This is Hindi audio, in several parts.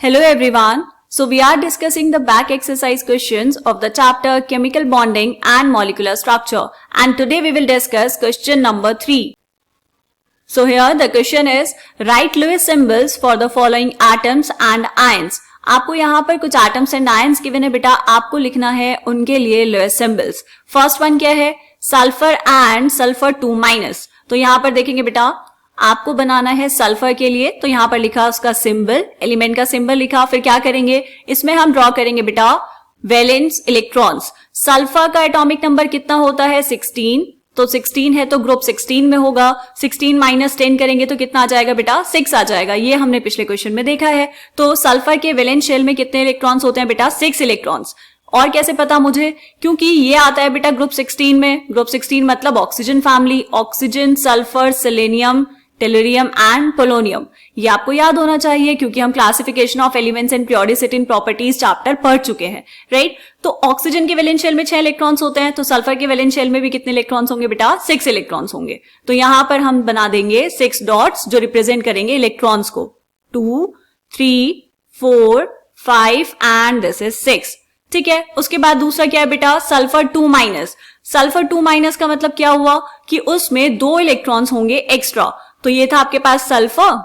Hello everyone. So we are discussing the back exercise questions of the chapter Chemical Bonding and Molecular Structure, and today we will discuss question number 3. So here the question is write Lewis symbols for the following atoms and ions. आपको यहाँ पर कुछ atoms and ions given है बेटा, आपको लिखना है उनके लिए Lewis symbols. First one क्या है? Sulphur and sulphur 2-. तो यहाँ पर देखेंगे बेटा, आपको बनाना है सल्फर के लिए, तो यहाँ पर लिखा उसका सिंबल, एलिमेंट का सिंबल लिखा. फिर क्या करेंगे, इसमें हम ड्रॉ करेंगे बेटा वैलेंस इलेक्ट्रॉन्स. सल्फर का एटॉमिक नंबर कितना होता है? 16. तो 16 है तो ग्रुप 16 में होगा. 16 - 10 करेंगे तो कितना आ जाएगा बेटा? 6 आ जाएगा. ये हमने पिछले क्वेश्चन में देखा है. तो सल्फर के वैलेंस शेल में कितने इलेक्ट्रॉन्स होते हैं बेटा? 6 इलेक्ट्रॉन्स. और कैसे पता मुझे? क्योंकि ये आता है बेटा ग्रुप 16 में. ग्रुप 16 मतलब oxygen family, oxygen, sulphur, selenium, tellurium and polonium. ये आपको याद होना चाहिए क्योंकि हम classification of elements and periodicity in properties chapter पढ़ चुके हैं, राइट? तो ऑक्सीजन के वैलेंस शेल में 6 इलेक्ट्रॉन्स होते हैं, तो सल्फर के वैलेंस शेल में भी कितने इलेक्ट्रॉन्स होंगे बेटा? 6 इलेक्ट्रॉन्स होंगे. तो यहां पर हम बना देंगे 6 डॉट्स जो रिप्रेजेंट करेंगे इलेक्ट्रॉन्स को. 2, 3, 4, 5 एंड दिस इज 6. ठीक है. उसके बाद दूसरा क्या है बेटा? सल्फर 2-. सल्फर 2- का मतलब क्या हुआ कि उसमें 2 इलेक्ट्रॉन्स होंगे एक्स्ट्रा. तो ये था आपके पास सल्फर,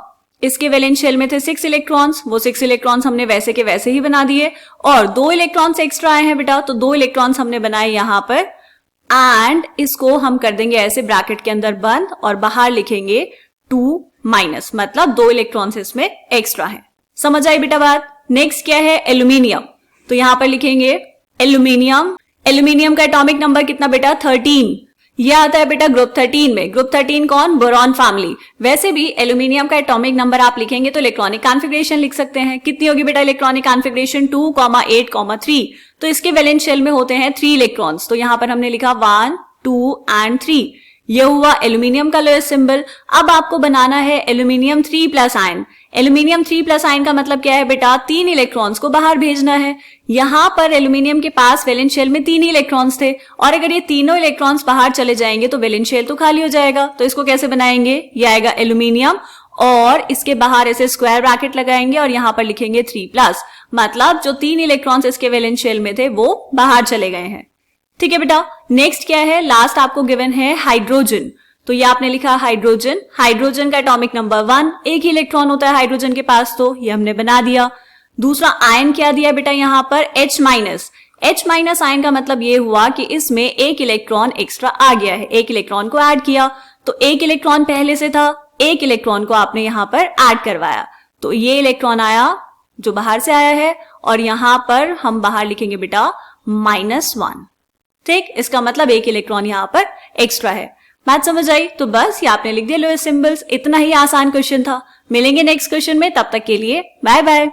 इसके वैलेंस शेल में थे 6 इलेक्ट्रॉन्स, वो 6 इलेक्ट्रॉन्स हमने वैसे के वैसे ही बना दिए. और 2 इलेक्ट्रॉन्स एक्स्ट्रा आए हैं बेटा, तो 2 इलेक्ट्रॉन्स हमने बनाए यहां पर. एंड इसको हम कर देंगे ऐसे ब्रैकेट के अंदर बंद और बाहर लिखेंगे 2-, मतलब 2 इलेक्ट्रॉन्स इसमें एक्स्ट्रा है. समझ आई बेटा बात? नेक्स्ट क्या है? एल्यूमिनियम. तो यहां पर लिखेंगे एल्यूमिनियम. एल्यूमिनियम का एटॉमिक नंबर कितना बेटा? 13. यह आता है बेटा ग्रुप 13 में. ग्रुप 13 कौन? Boron family. वैसे भी एल्यूमिनियम का एटॉमिक नंबर आप लिखेंगे तो इलेक्ट्रॉनिक कॉन्फ़िगरेशन लिख सकते हैं. कितनी होगी बेटा इलेक्ट्रॉनिक कॉन्फ़िगरेशन? 2, 8, 3. तो इसके वैलेंस शेल में होते हैं 3 इलेक्ट्रॉन्स. तो यहां पर हमने लिखा 1, 2 एंड 3. यह हुआ एल्यूमिनियम का लोएस्ट सिंबल. अब आपको बनाना है एल्यूमिनियम 3+ आयन. एल्यूमिनियम 3+ आयन का मतलब क्या है बेटा? 3 इलेक्ट्रॉन्स को बाहर भेजना है. यहां पर एल्यूमिनियम के पास वैलेंस शेल में 3 इलेक्ट्रॉन्स थे, और अगर ये तीनों इलेक्ट्रॉन्स बाहर चले जाएंगे तो वैलेंस शेल तो खाली हो जाएगा. तो इसको कैसे बनाएंगे? ये आएगा एल्यूमिनियम और इसके बाहर ऐसे स्क्वायर ब्रैकेट लगाएंगे और यहां पर लिखेंगे 3+, मतलब जो 3 इलेक्ट्रॉन्स इसके वैलेंस शेल में थे वो बाहर चले गए हैं. ठीक है बेटा. नेक्स्ट क्या है? लास्ट आपको गिवन है हाइड्रोजन. तो ये आपने लिखा हाइड्रोजन. हाइड्रोजन का एटॉमिक नंबर 1, एक ही इलेक्ट्रॉन होता है हाइड्रोजन के पास, तो ये हमने बना दिया. दूसरा आयन क्या दिया बेटा यहां पर? H-. H- आयन का मतलब ये हुआ कि इसमें एक इलेक्ट्रॉन एक्स्ट्रा आ गया है, एक इलेक्ट्रॉन को ऐड किया. तो एक इलेक्ट्रॉन पहले से था, एक इलेक्ट्रॉन को आपने यहां पर ऐड करवाया, तो ये इलेक्ट्रॉन आया जो बाहर से आया है, और यहां पर हम बाहर लिखेंगे बेटा -1. ठीक, इसका मतलब एक इलेक्ट्रॉन यहां पर एक्स्ट्रा है. बात समझ आई? तो बस ये आपने लिख दिया लोएस्ट सिंबल्स. इतना ही आसान क्वेश्चन था. मिलेंगे नेक्स्ट क्वेश्चन में, तब तक के लिए बाय बाय.